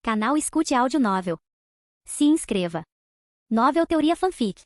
Canal Escute Áudio Novel. Se inscreva. Novel Teoria Fanfic.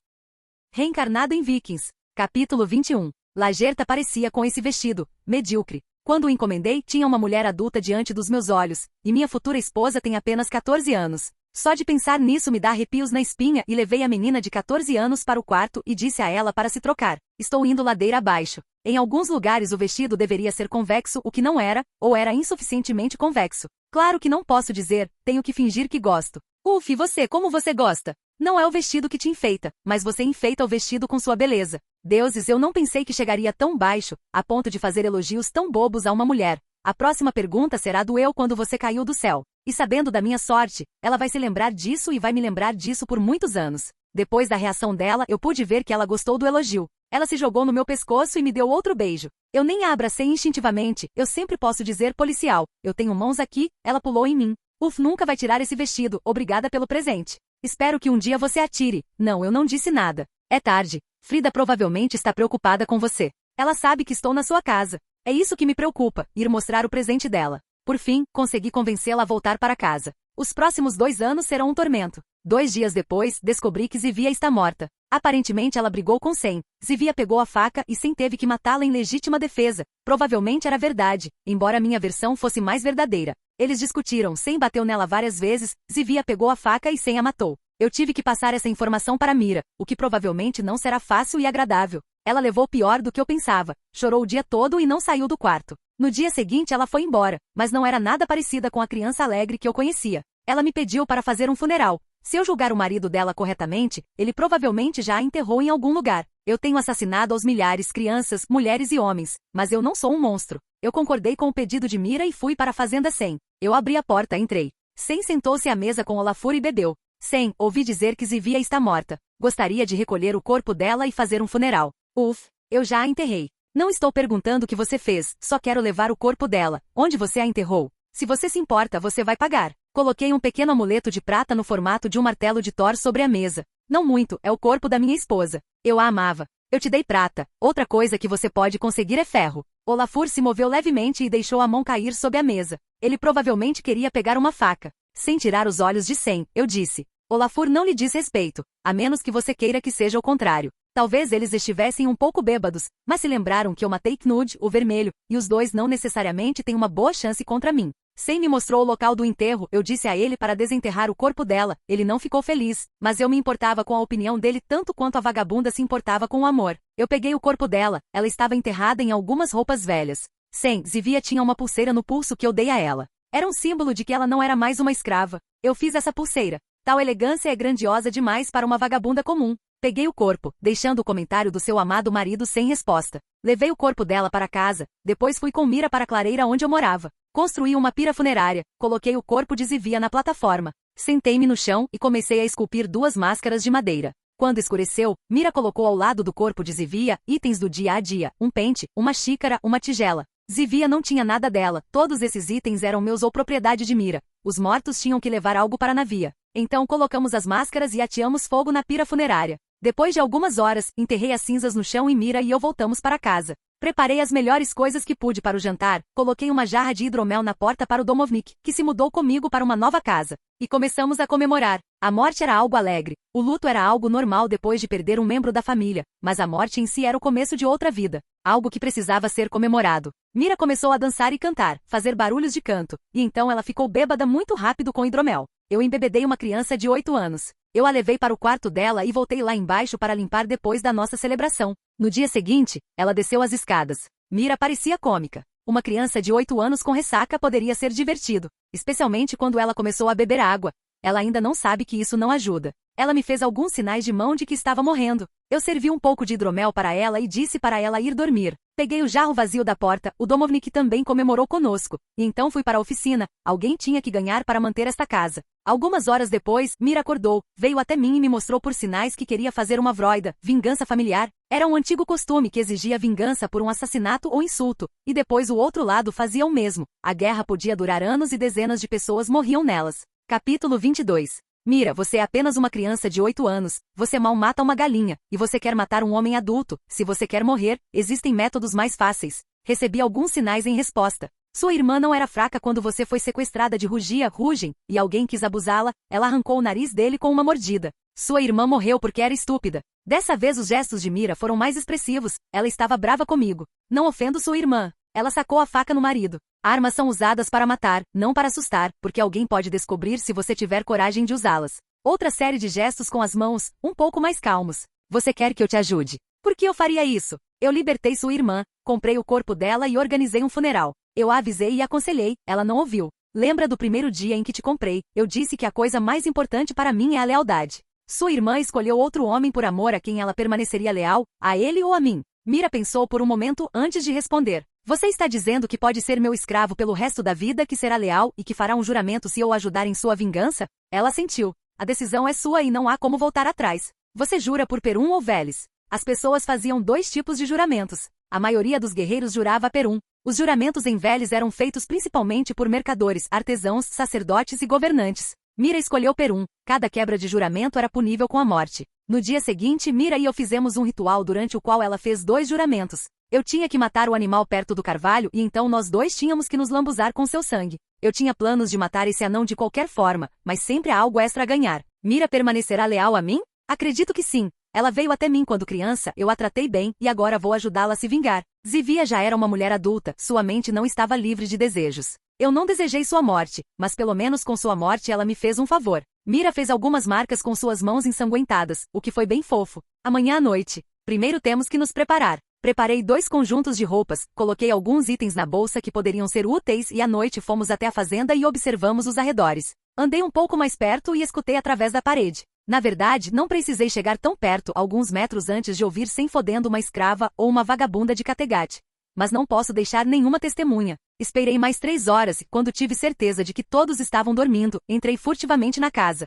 Reencarnado em Vikings. Capítulo 21. Lagerta parecia com esse vestido, medíocre. Quando o encomendei, tinha uma mulher adulta diante dos meus olhos, e minha futura esposa tem apenas 14 anos. Só de pensar nisso me dá arrepios na espinha e levei a menina de 14 anos para o quarto e disse a ela para se trocar. Estou indo ladeira abaixo. Em alguns lugares o vestido deveria ser convexo, o que não era, ou era insuficientemente convexo. Claro que não posso dizer, tenho que fingir que gosto. Uf, e você, como você gosta? Não é o vestido que te enfeita, mas você enfeita o vestido com sua beleza. Deuses, eu não pensei que chegaria tão baixo, a ponto de fazer elogios tão bobos a uma mulher. A próxima pergunta será do eu quando você caiu do céu. E sabendo da minha sorte, ela vai se lembrar disso e vai me lembrar disso por muitos anos. Depois da reação dela, eu pude ver que ela gostou do elogio. Ela se jogou no meu pescoço e me deu outro beijo. Eu nem a abracei instintivamente, eu sempre posso dizer policial. Eu tenho mãos aqui, ela pulou em mim. Uf, nunca vai tirar esse vestido, obrigada pelo presente. Espero que um dia você atire. Não, eu não disse nada. É tarde. Frida provavelmente está preocupada com você. Ela sabe que estou na sua casa. É isso que me preocupa, ir mostrar o presente dela. Por fim, consegui convencê-la a voltar para casa. Os próximos 2 anos serão um tormento. 2 dias depois, descobri que Zivia está morta. Aparentemente ela brigou com Sen. Zivia pegou a faca e Sen teve que matá-la em legítima defesa. Provavelmente era verdade, embora minha versão fosse mais verdadeira. Eles discutiram, Sen bateu nela várias vezes, Zivia pegou a faca e Sen a matou. Eu tive que passar essa informação para Mira, o que provavelmente não será fácil e agradável. Ela levou pior do que eu pensava. Chorou o dia todo e não saiu do quarto. No dia seguinte ela foi embora, mas não era nada parecida com a criança alegre que eu conhecia. Ela me pediu para fazer um funeral. Se eu julgar o marido dela corretamente, ele provavelmente já a enterrou em algum lugar. Eu tenho assassinado aos milhares, crianças, mulheres e homens, mas eu não sou um monstro. Eu concordei com o pedido de Mira e fui para a fazenda Sen. Eu abri a porta e entrei. Sen sentou-se à mesa com Olafur e bebeu. Sen, ouvi dizer que Zivia está morta. Gostaria de recolher o corpo dela e fazer um funeral. Uf, eu já a enterrei. Não estou perguntando o que você fez, só quero levar o corpo dela. Onde você a enterrou? Se você se importa, você vai pagar. Coloquei um pequeno amuleto de prata no formato de um martelo de Thor sobre a mesa. Não muito, é o corpo da minha esposa. Eu a amava. Eu te dei prata. Outra coisa que você pode conseguir é ferro. Olafur se moveu levemente e deixou a mão cair sob a mesa. Ele provavelmente queria pegar uma faca. Sem tirar os olhos de Sen, eu disse. Olafur não lhe diz respeito, a menos que você queira que seja o contrário. Talvez eles estivessem um pouco bêbados, mas se lembraram que eu matei Knud, o vermelho, e os dois não necessariamente têm uma boa chance contra mim. Sen me mostrou o local do enterro, eu disse a ele para desenterrar o corpo dela, ele não ficou feliz, mas eu me importava com a opinião dele tanto quanto a vagabunda se importava com o amor. Eu peguei o corpo dela, ela estava enterrada em algumas roupas velhas. Sen, Zivia tinha uma pulseira no pulso que eu dei a ela. Era um símbolo de que ela não era mais uma escrava. Eu fiz essa pulseira. Tal elegância é grandiosa demais para uma vagabunda comum. Peguei o corpo, deixando o comentário do seu amado marido sem resposta. Levei o corpo dela para casa, depois fui com Mira para a clareira onde eu morava. Construí uma pira funerária, coloquei o corpo de Zivia na plataforma. Sentei-me no chão e comecei a esculpir 2 máscaras de madeira. Quando escureceu, Mira colocou ao lado do corpo de Zivia itens do dia a dia, um pente, uma xícara, uma tigela. Zivia não tinha nada dela, todos esses itens eram meus ou propriedade de Mira. Os mortos tinham que levar algo para a navia. Então colocamos as máscaras e ateamos fogo na pira funerária. Depois de algumas horas, enterrei as cinzas no chão e Mira e eu voltamos para casa. Preparei as melhores coisas que pude para o jantar, coloquei uma jarra de hidromel na porta para o Domovnik, que se mudou comigo para uma nova casa. E começamos a comemorar. A morte era algo alegre. O luto era algo normal depois de perder um membro da família, mas a morte em si era o começo de outra vida. Algo que precisava ser comemorado. Mira começou a dançar e cantar, fazer barulhos de canto, e então ela ficou bêbada muito rápido com hidromel. Eu embebedei uma criança de 8 anos. Eu a levei para o quarto dela e voltei lá embaixo para limpar depois da nossa celebração. No dia seguinte, ela desceu as escadas. Mira parecia cômica. Uma criança de 8 anos com ressaca poderia ser divertido, especialmente quando ela começou a beber água. Ela ainda não sabe que isso não ajuda. Ela me fez alguns sinais de mão de que estava morrendo. Eu servi um pouco de hidromel para ela e disse para ela ir dormir. Peguei o jarro vazio da porta, o Domovnik também comemorou conosco. E então fui para a oficina, alguém tinha que ganhar para manter esta casa. Algumas horas depois, Mira acordou, veio até mim e me mostrou por sinais que queria fazer uma vroida, vingança familiar. Era um antigo costume que exigia vingança por um assassinato ou insulto, e depois o outro lado fazia o mesmo. A guerra podia durar anos e dezenas de pessoas morriam nelas. Capítulo 22. Mira, você é apenas uma criança de 8 anos, você mal mata uma galinha, e você quer matar um homem adulto. Se você quer morrer, existem métodos mais fáceis. Recebi alguns sinais em resposta. Sua irmã não era fraca quando você foi sequestrada de rugem, e alguém quis abusá-la, ela arrancou o nariz dele com uma mordida. Sua irmã morreu porque era estúpida. Dessa vez os gestos de Mira foram mais expressivos, ela estava brava comigo. Não ofendo sua irmã. Ela sacou a faca no marido. Armas são usadas para matar, não para assustar, porque alguém pode descobrir se você tiver coragem de usá-las. Outra série de gestos com as mãos, um pouco mais calmos. Você quer que eu te ajude? Por que eu faria isso? Eu libertei sua irmã, comprei o corpo dela e organizei um funeral. Eu a avisei e aconselhei, ela não ouviu. Lembra do primeiro dia em que te comprei? Eu disse que a coisa mais importante para mim é a lealdade. Sua irmã escolheu outro homem por amor a quem ela permaneceria leal, a ele ou a mim. Mira pensou por um momento antes de responder. Você está dizendo que pode ser meu escravo pelo resto da vida, que será leal e que fará um juramento se eu ajudar em sua vingança? Ela sentiu. A decisão é sua e não há como voltar atrás. Você jura por Perun ou Veles? As pessoas faziam 2 tipos de juramentos. A maioria dos guerreiros jurava a Perun. Os juramentos em Veles eram feitos principalmente por mercadores, artesãos, sacerdotes e governantes. Mira escolheu Perun. Cada quebra de juramento era punível com a morte. No dia seguinte, Mira e eu fizemos um ritual durante o qual ela fez 2 juramentos. Eu tinha que matar o animal perto do carvalho e então nós 2 tínhamos que nos lambuzar com seu sangue. Eu tinha planos de matar esse anão de qualquer forma, mas sempre há algo extra a ganhar. Mira permanecerá leal a mim? Acredito que sim. Ela veio até mim quando criança, eu a tratei bem e agora vou ajudá-la a se vingar. Zivia já era uma mulher adulta, sua mente não estava livre de desejos. Eu não desejei sua morte, mas pelo menos com sua morte ela me fez um favor. Mira fez algumas marcas com suas mãos ensanguentadas, o que foi bem fofo. Amanhã à noite. Primeiro temos que nos preparar. Preparei 2 conjuntos de roupas, coloquei alguns itens na bolsa que poderiam ser úteis e à noite fomos até a fazenda e observamos os arredores. Andei um pouco mais perto e escutei através da parede. Na verdade, não precisei chegar tão perto, alguns metros antes de ouvir sem fodendo uma escrava ou uma vagabunda de Kattegat. Mas não posso deixar nenhuma testemunha. Esperei mais 3 horas e, quando tive certeza de que todos estavam dormindo, entrei furtivamente na casa.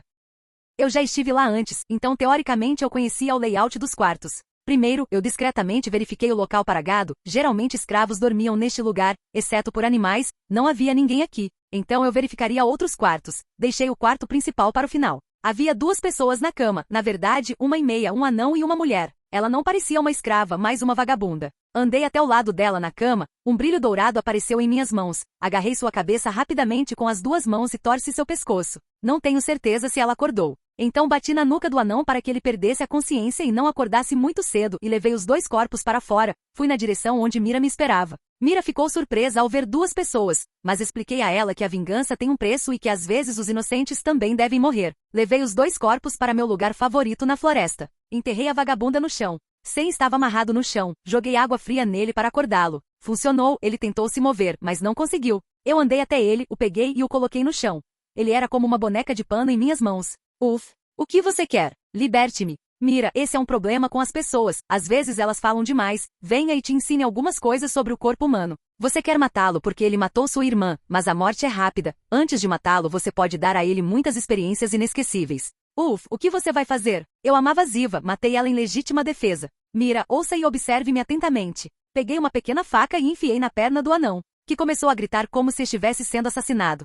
Eu já estive lá antes, então teoricamente eu conhecia o layout dos quartos. Primeiro, eu discretamente verifiquei o local para gado, geralmente escravos dormiam neste lugar, exceto por animais, não havia ninguém aqui. Então eu verificaria outros quartos. Deixei o quarto principal para o final. Havia 2 pessoas na cama, na verdade, 1,5, um anão e uma mulher. Ela não parecia uma escrava, mas uma vagabunda. Andei até o lado dela na cama, um brilho dourado apareceu em minhas mãos. Agarrei sua cabeça rapidamente com as 2 mãos e torci seu pescoço. Não tenho certeza se ela acordou. Então bati na nuca do anão para que ele perdesse a consciência e não acordasse muito cedo e levei os 2 corpos para fora. Fui na direção onde Mira me esperava. Mira ficou surpresa ao ver 2 pessoas, mas expliquei a ela que a vingança tem um preço e que às vezes os inocentes também devem morrer. Levei os 2 corpos para meu lugar favorito na floresta. Enterrei a vagabunda no chão. Sem estava amarrado no chão. Joguei água fria nele para acordá-lo. Funcionou, ele tentou se mover, mas não conseguiu. Eu andei até ele, o peguei e o coloquei no chão. Ele era como uma boneca de pano em minhas mãos. O que você quer? Liberte-me. Mira, esse é um problema com as pessoas. Às vezes elas falam demais. Venha e te ensine algumas coisas sobre o corpo humano. Você quer matá-lo porque ele matou sua irmã, mas a morte é rápida. Antes de matá-lo, você pode dar a ele muitas experiências inesquecíveis. O que você vai fazer? Eu amava Ziva, matei ela em legítima defesa. Mira, ouça e observe-me atentamente. Peguei uma pequena faca e enfiei na perna do anão, que começou a gritar como se estivesse sendo assassinado.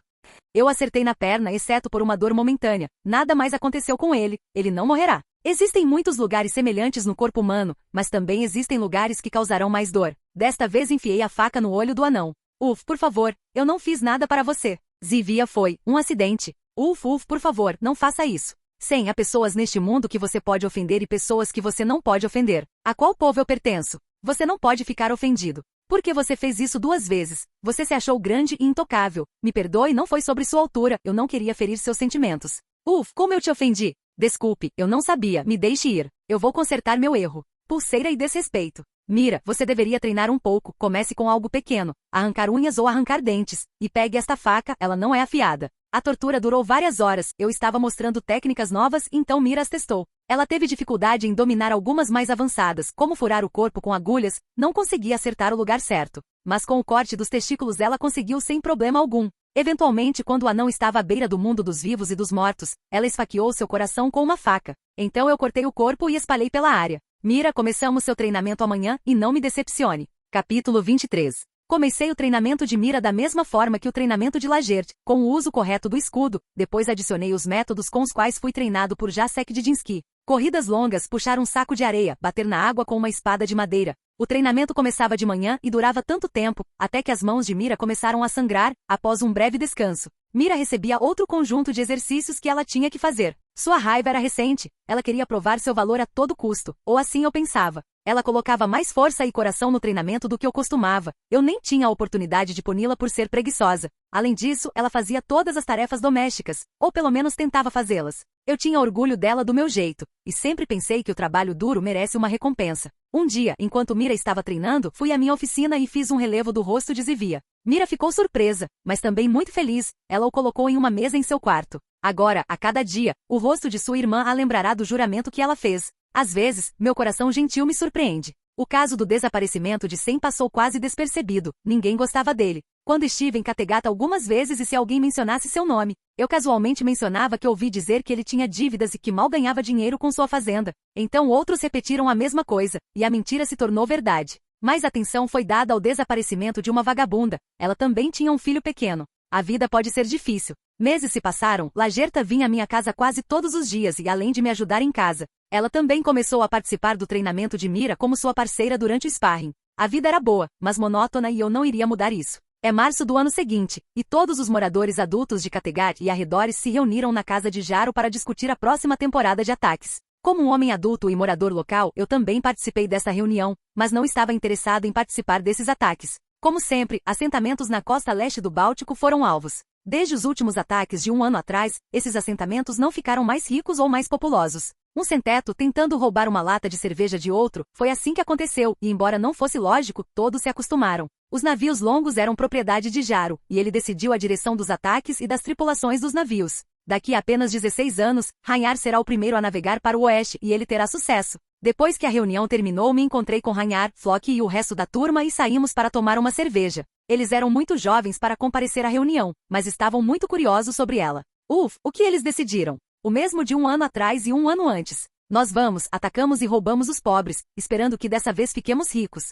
Eu acertei na perna, exceto por uma dor momentânea. Nada mais aconteceu com ele. Ele não morrerá. Existem muitos lugares semelhantes no corpo humano, mas também existem lugares que causarão mais dor. Desta vez enfiei a faca no olho do anão. Por favor, eu não fiz nada para você. Zivia foi um acidente. Por favor, não faça isso. Sim, há pessoas neste mundo que você pode ofender e pessoas que você não pode ofender. A qual povo eu pertenço? Você não pode ficar ofendido. Por que você fez isso 2 vezes? Você se achou grande e intocável. Me perdoe, não foi sobre sua altura, eu não queria ferir seus sentimentos. Como eu te ofendi? Desculpe, eu não sabia, me deixe ir. Eu vou consertar meu erro. Pulseira e desrespeito. Mira, você deveria treinar um pouco, comece com algo pequeno, arrancar unhas ou arrancar dentes, e pegue esta faca, ela não é afiada. A tortura durou várias horas, eu estava mostrando técnicas novas, então Mira as testou. Ela teve dificuldade em dominar algumas mais avançadas, como furar o corpo com agulhas, não conseguia acertar o lugar certo. Mas com o corte dos testículos ela conseguiu sem problema algum. Eventualmente, quando o anão estava à beira do mundo dos vivos e dos mortos, ela esfaqueou seu coração com uma faca. Então eu cortei o corpo e espalhei pela área. Mira, começamos seu treinamento amanhã, e não me decepcione. Capítulo 23. Comecei o treinamento de Mira da mesma forma que o treinamento de Lajert, com o uso correto do escudo, depois adicionei os métodos com os quais fui treinado por Jacek Didinsky. Corridas longas, puxar um saco de areia, bater na água com uma espada de madeira. O treinamento começava de manhã e durava tanto tempo, até que as mãos de Mira começaram a sangrar, após um breve descanso. Mira recebia outro conjunto de exercícios que ela tinha que fazer. Sua raiva era recente, ela queria provar seu valor a todo custo, ou assim eu pensava. Ela colocava mais força e coração no treinamento do que eu costumava. Eu nem tinha a oportunidade de puni-la por ser preguiçosa. Além disso, ela fazia todas as tarefas domésticas, ou pelo menos tentava fazê-las. Eu tinha orgulho dela do meu jeito, e sempre pensei que o trabalho duro merece uma recompensa. Um dia, enquanto Mira estava treinando, fui à minha oficina e fiz um relevo do rosto de Zivia. Mira ficou surpresa, mas também muito feliz. Ela o colocou em uma mesa em seu quarto. Agora, a cada dia, o rosto de sua irmã a lembrará do juramento que ela fez. Às vezes, meu coração gentil me surpreende. O caso do desaparecimento de Sam passou quase despercebido. Ninguém gostava dele. Quando estive em Kattegat algumas vezes e se alguém mencionasse seu nome, eu casualmente mencionava que ouvi dizer que ele tinha dívidas e que mal ganhava dinheiro com sua fazenda. Então outros repetiram a mesma coisa, e a mentira se tornou verdade. Mais atenção foi dada ao desaparecimento de uma vagabunda. Ela também tinha um filho pequeno. A vida pode ser difícil. Meses se passaram, Lagerta vinha à minha casa quase todos os dias e além de me ajudar em casa, ela também começou a participar do treinamento de Mira como sua parceira durante o sparring. A vida era boa, mas monótona e eu não iria mudar isso. É março do ano seguinte, e todos os moradores adultos de Kattegat e arredores se reuniram na casa de Jaro para discutir a próxima temporada de ataques. Como um homem adulto e morador local, eu também participei dessa reunião, mas não estava interessado em participar desses ataques. Como sempre, assentamentos na costa leste do Báltico foram alvos. Desde os últimos ataques de um ano atrás, esses assentamentos não ficaram mais ricos ou mais populosos. Um sem-teto tentando roubar uma lata de cerveja de outro, foi assim que aconteceu, e embora não fosse lógico, todos se acostumaram. Os navios longos eram propriedade de Jaro, e ele decidiu a direção dos ataques e das tripulações dos navios. Daqui a apenas 16 anos, Ragnar será o primeiro a navegar para o oeste e ele terá sucesso. Depois que a reunião terminou, me encontrei com Ragnar, Flock e o resto da turma e saímos para tomar uma cerveja. Eles eram muito jovens para comparecer à reunião, mas estavam muito curiosos sobre ela. O que eles decidiram? O mesmo de um ano atrás e um ano antes. Nós vamos, atacamos e roubamos os pobres, esperando que dessa vez fiquemos ricos.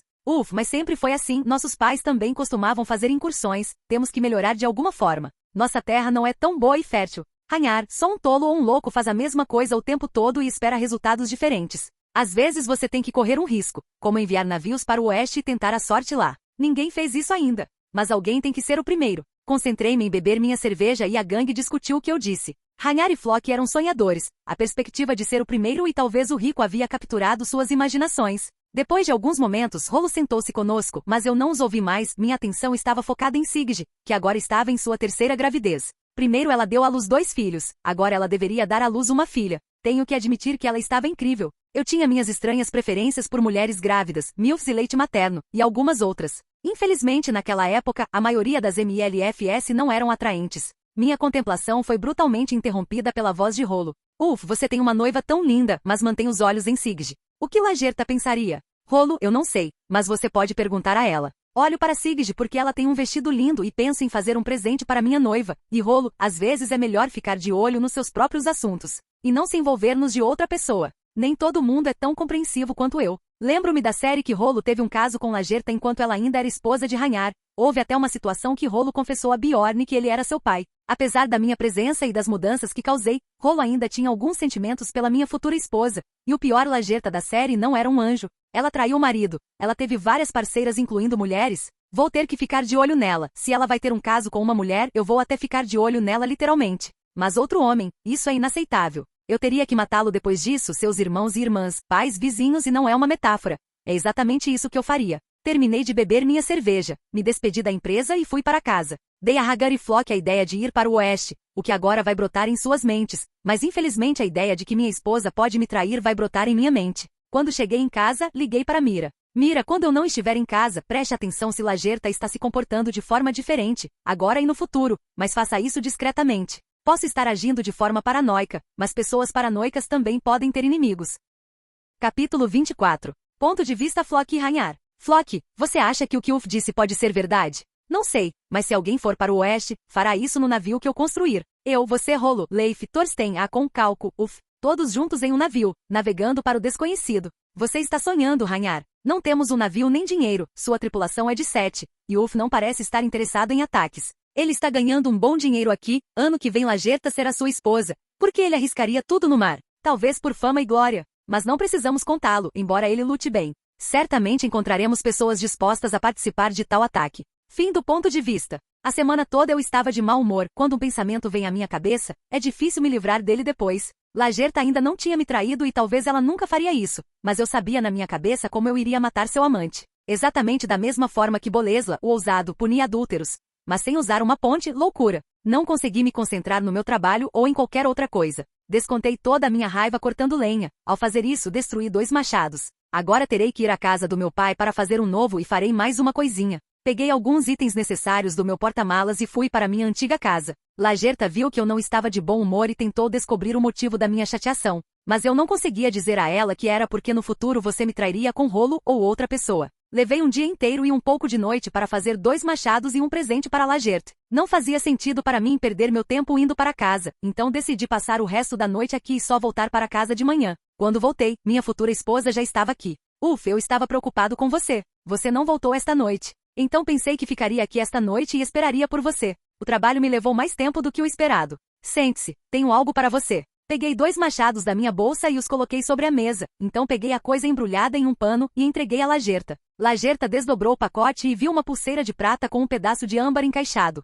Mas sempre foi assim, nossos pais também costumavam fazer incursões, temos que melhorar de alguma forma. Nossa terra não é tão boa e fértil. Ragnar, só um tolo ou um louco faz a mesma coisa o tempo todo e espera resultados diferentes. Às vezes você tem que correr um risco, como enviar navios para o oeste e tentar a sorte lá. Ninguém fez isso ainda. Mas alguém tem que ser o primeiro. Concentrei-me em beber minha cerveja e a gangue discutiu o que eu disse. Ragnar e Flock eram sonhadores. A perspectiva de ser o primeiro e talvez o rico havia capturado suas imaginações. Depois de alguns momentos, Rolo sentou-se conosco, mas eu não os ouvi mais, minha atenção estava focada em Sigrid, que agora estava em sua terceira gravidez. Primeiro ela deu à luz 2 filhos, agora ela deveria dar à luz uma filha. Tenho que admitir que ela estava incrível. Eu tinha minhas estranhas preferências por mulheres grávidas, milfs e leite materno, e algumas outras. Infelizmente naquela época, a maioria das MLFS não eram atraentes. Minha contemplação foi brutalmente interrompida pela voz de Rolo. Você tem uma noiva tão linda, mas mantém os olhos em Sigrid. O que Lagerta pensaria? Rolo, eu não sei, mas você pode perguntar a ela. Olho para Sigrid porque ela tem um vestido lindo e penso em fazer um presente para minha noiva. E Rolo, às vezes é melhor ficar de olho nos seus próprios assuntos. E não se envolver nos de outra pessoa. Nem todo mundo é tão compreensivo quanto eu. Lembro-me da série que Rolo teve um caso com Lagerta enquanto ela ainda era esposa de Ragnar. Houve até uma situação que Rolo confessou a Bjorn que ele era seu pai. Apesar da minha presença e das mudanças que causei, Rolo ainda tinha alguns sentimentos pela minha futura esposa. E o pior, Lagerta da série não era um anjo. Ela traiu o marido. Ela teve várias parceiras incluindo mulheres. Vou ter que ficar de olho nela. Se ela vai ter um caso com uma mulher, eu vou até ficar de olho nela literalmente. Mas outro homem, isso é inaceitável. Eu teria que matá-lo depois disso, seus irmãos e irmãs, pais, vizinhos e não é uma metáfora. É exatamente isso que eu faria. Terminei de beber minha cerveja, me despedi da empresa e fui para casa. Dei a Ragnar e Flock a ideia de ir para o oeste, o que agora vai brotar em suas mentes, mas infelizmente a ideia de que minha esposa pode me trair vai brotar em minha mente. Quando cheguei em casa, liguei para Mira. Mira, quando eu não estiver em casa, preste atenção se Lagerta está se comportando de forma diferente, agora e no futuro, mas faça isso discretamente. Posso estar agindo de forma paranoica, mas pessoas paranoicas também podem ter inimigos. Capítulo 24. Ponto de vista Flock e Ragnar. Flock, você acha que o que Ulf disse pode ser verdade? Não sei, mas se alguém for para o oeste, fará isso no navio que eu construir. Eu, você, Rolo, Leif, Thorstein, Akon, Kalko, Ulf, todos juntos em um navio, navegando para o desconhecido. Você está sonhando, Ragnar. Não temos um navio nem dinheiro, sua tripulação é de 7, e Ulf não parece estar interessado em ataques. Ele está ganhando um bom dinheiro aqui, ano que vem Lagerta será sua esposa. Por que ele arriscaria tudo no mar? Talvez por fama e glória, mas não precisamos contá-lo, embora ele lute bem. Certamente encontraremos pessoas dispostas a participar de tal ataque. Fim do ponto de vista. A semana toda eu estava de mau humor. Quando um pensamento vem à minha cabeça, é difícil me livrar dele depois. Lagerta ainda não tinha me traído e talvez ela nunca faria isso, mas eu sabia na minha cabeça como eu iria matar seu amante. Exatamente da mesma forma que Bolesla, o ousado, punia adúlteros. Mas sem usar uma ponte, loucura. Não consegui me concentrar no meu trabalho ou em qualquer outra coisa. Descontei toda a minha raiva cortando lenha. Ao fazer isso, destruí 2 machados. Agora terei que ir à casa do meu pai para fazer um novo e farei mais uma coisinha. Peguei alguns itens necessários do meu porta-malas e fui para minha antiga casa. Lagerta viu que eu não estava de bom humor e tentou descobrir o motivo da minha chateação. Mas eu não conseguia dizer a ela que era porque no futuro você me trairia com Rolo ou outra pessoa. Levei um dia inteiro e um pouco de noite para fazer 2 machados e um presente para Lagerta. Não fazia sentido para mim perder meu tempo indo para casa, então decidi passar o resto da noite aqui e só voltar para casa de manhã. Quando voltei, minha futura esposa já estava aqui. Eu estava preocupado com você. Você não voltou esta noite. Então pensei que ficaria aqui esta noite e esperaria por você. O trabalho me levou mais tempo do que o esperado. Sente-se, tenho algo para você. Peguei 2 machados da minha bolsa e os coloquei sobre a mesa. Então peguei a coisa embrulhada em um pano e entreguei a Lagerta. Lagerta desdobrou o pacote e viu uma pulseira de prata com um pedaço de âmbar encaixado.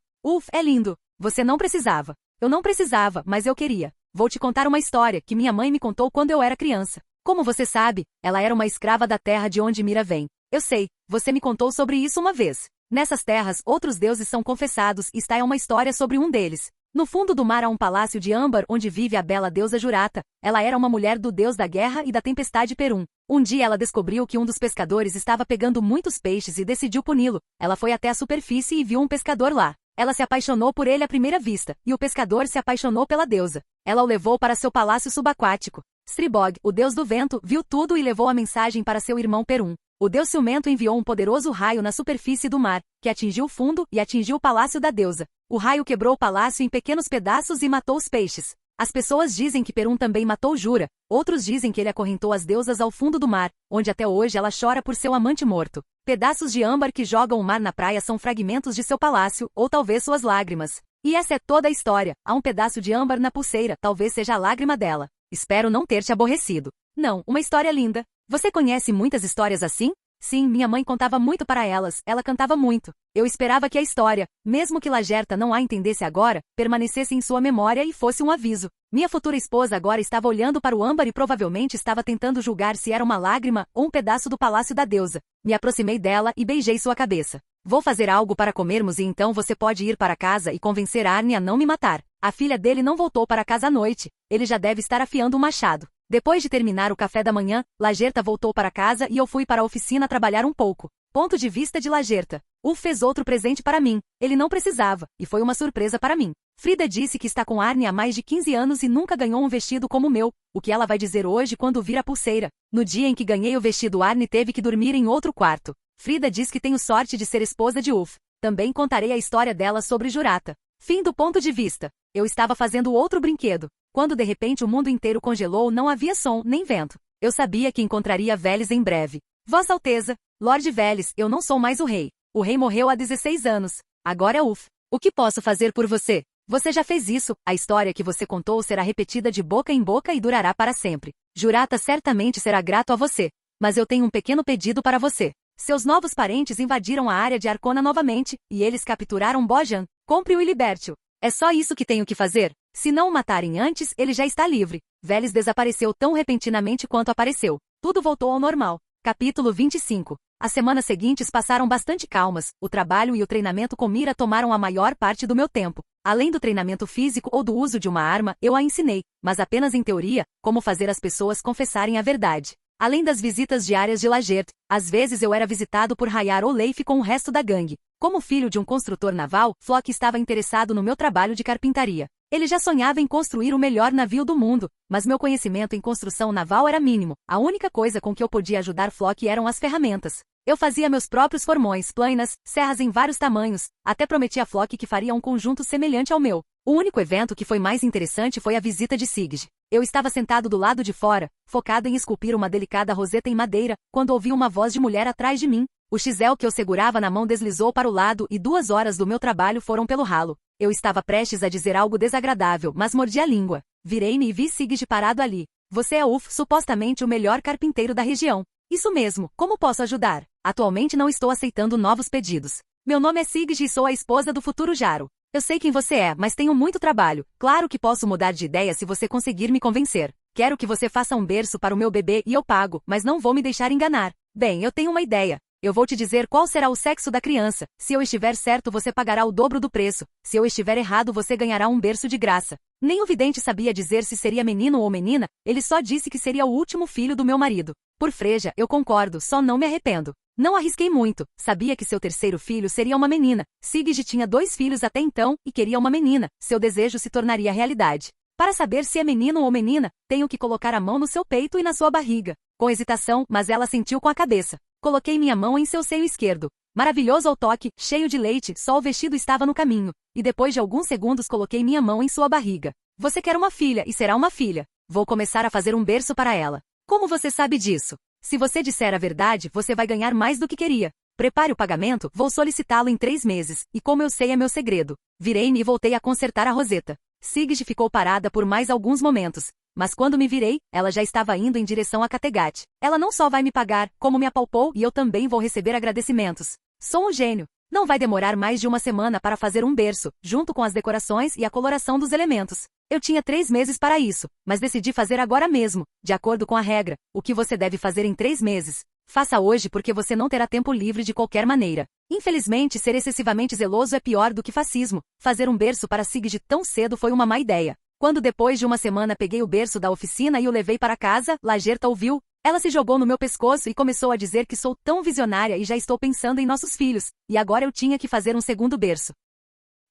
É lindo. Você não precisava. Eu não precisava, mas eu queria. Vou te contar uma história que minha mãe me contou quando eu era criança. Como você sabe, ela era uma escrava da terra de onde Mira vem. Eu sei, você me contou sobre isso uma vez. Nessas terras, outros deuses são confessados e está uma história sobre um deles. No fundo do mar há um palácio de âmbar onde vive a bela deusa Jurata. Ela era uma mulher do deus da guerra e da tempestade Perum. Um dia ela descobriu que um dos pescadores estava pegando muitos peixes e decidiu puni-lo. Ela foi até a superfície e viu um pescador lá. Ela se apaixonou por ele à primeira vista, e o pescador se apaixonou pela deusa. Ela o levou para seu palácio subaquático. Stribog, o deus do vento, viu tudo e levou a mensagem para seu irmão Perum. O deus ciumento enviou um poderoso raio na superfície do mar, que atingiu o fundo e atingiu o palácio da deusa. O raio quebrou o palácio em pequenos pedaços e matou os peixes. As pessoas dizem que Perum também matou Jura, outros dizem que ele acorrentou as deusas ao fundo do mar, onde até hoje ela chora por seu amante morto. Pedaços de âmbar que jogam o mar na praia são fragmentos de seu palácio, ou talvez suas lágrimas. E essa é toda a história. Há um pedaço de âmbar na pulseira, talvez seja a lágrima dela. Espero não ter te aborrecido. Não, uma história linda. Você conhece muitas histórias assim? Sim, minha mãe contava muito para elas, ela cantava muito. Eu esperava que a história, mesmo que Lagerta não a entendesse agora, permanecesse em sua memória e fosse um aviso. Minha futura esposa agora estava olhando para o âmbar e provavelmente estava tentando julgar se era uma lágrima ou um pedaço do palácio da deusa. Me aproximei dela e beijei sua cabeça. Vou fazer algo para comermos e então você pode ir para casa e convencer Arne a não me matar. A filha dele não voltou para casa à noite. Ele já deve estar afiando um machado. Depois de terminar o café da manhã, Lagerta voltou para casa e eu fui para a oficina trabalhar um pouco. Ponto de vista de Lagerta. Fez outro presente para mim. Ele não precisava, e foi uma surpresa para mim. Frida disse que está com Arne há mais de 15 anos e nunca ganhou um vestido como o meu. O que ela vai dizer hoje quando vir a pulseira? No dia em que ganhei o vestido, Arne teve que dormir em outro quarto. Frida diz que tenho sorte de ser esposa de Também contarei a história dela sobre Jurata. Fim do ponto de vista. Eu estava fazendo outro brinquedo. Quando de repente o mundo inteiro congelou, não havia som, nem vento. Eu sabia que encontraria Veles em breve. Vossa Alteza, Lorde Veles, eu não sou mais o rei. O rei morreu há 16 anos. Agora é O que posso fazer por você? Você já fez isso, a história que você contou será repetida de boca em boca e durará para sempre. Jurata certamente será grato a você. Mas eu tenho um pequeno pedido para você. Seus novos parentes invadiram a área de Arcona novamente, e eles capturaram Bojan. Compre-o e liberte-o. É só isso que tenho que fazer? Se não o matarem antes, ele já está livre. Veles desapareceu tão repentinamente quanto apareceu. Tudo voltou ao normal. Capítulo 25. As semanas seguintes passaram bastante calmas. O trabalho e o treinamento com Mira tomaram a maior parte do meu tempo. Além do treinamento físico ou do uso de uma arma, eu a ensinei, mas apenas em teoria, como fazer as pessoas confessarem a verdade. Além das visitas diárias de Lagerta, às vezes eu era visitado por Hayar ou Leif com o resto da gangue. Como filho de um construtor naval, Flock estava interessado no meu trabalho de carpintaria. Ele já sonhava em construir o melhor navio do mundo, mas meu conhecimento em construção naval era mínimo. A única coisa com que eu podia ajudar Flock eram as ferramentas. Eu fazia meus próprios formões, plainas, serras em vários tamanhos, até prometi a Flock que faria um conjunto semelhante ao meu. O único evento que foi mais interessante foi a visita de Sigge. Eu estava sentado do lado de fora, focado em esculpir uma delicada roseta em madeira, quando ouvi uma voz de mulher atrás de mim. O chisel que eu segurava na mão deslizou para o lado e 2 horas do meu trabalho foram pelo ralo. Eu estava prestes a dizer algo desagradável, mas mordi a língua. Virei-me e vi Sigge parado ali. Você é supostamente o melhor carpinteiro da região. Isso mesmo, como posso ajudar? Atualmente não estou aceitando novos pedidos. Meu nome é Sigrid e sou a esposa do futuro Jaro. Eu sei quem você é, mas tenho muito trabalho. Claro que posso mudar de ideia se você conseguir me convencer. Quero que você faça um berço para o meu bebê e eu pago, mas não vou me deixar enganar. Bem, eu tenho uma ideia. Eu vou te dizer qual será o sexo da criança. Se eu estiver certo, você pagará o dobro do preço. Se eu estiver errado, você ganhará um berço de graça. Nem o vidente sabia dizer se seria menino ou menina, ele só disse que seria o último filho do meu marido. Por freja, eu concordo, só não me arrependo. Não arrisquei muito, sabia que seu terceiro filho seria uma menina. Sigrid tinha 2 filhos até então e queria uma menina. Seu desejo se tornaria realidade. Para saber se é menino ou menina, tenho que colocar a mão no seu peito e na sua barriga. Com hesitação, mas ela sentiu com a cabeça. Coloquei minha mão em seu seio esquerdo. Maravilhoso ao toque, cheio de leite, só o vestido estava no caminho. E depois de alguns segundos coloquei minha mão em sua barriga. Você quer uma filha e será uma filha. Vou começar a fazer um berço para ela. Como você sabe disso? Se você disser a verdade, você vai ganhar mais do que queria. Prepare o pagamento, vou solicitá-lo em 3 meses. E como eu sei é meu segredo. Virei-me e voltei a consertar a roseta. Sigrid ficou parada por mais alguns momentos. Mas quando me virei, ela já estava indo em direção a Kattegat. Ela não só vai me pagar, como me apalpou e eu também vou receber agradecimentos. Sou um gênio. Não vai demorar mais de uma semana para fazer um berço, junto com as decorações e a coloração dos elementos. Eu tinha 3 meses para isso, mas decidi fazer agora mesmo, de acordo com a regra. O que você deve fazer em 3 meses? Faça hoje porque você não terá tempo livre de qualquer maneira. Infelizmente, ser excessivamente zeloso é pior do que fascismo. Fazer um berço para Sigrid tão cedo foi uma má ideia. Quando depois de uma semana peguei o berço da oficina e o levei para casa, Lagerta ouviu. Ela se jogou no meu pescoço e começou a dizer que sou tão visionária e já estou pensando em nossos filhos, e agora eu tinha que fazer um segundo berço.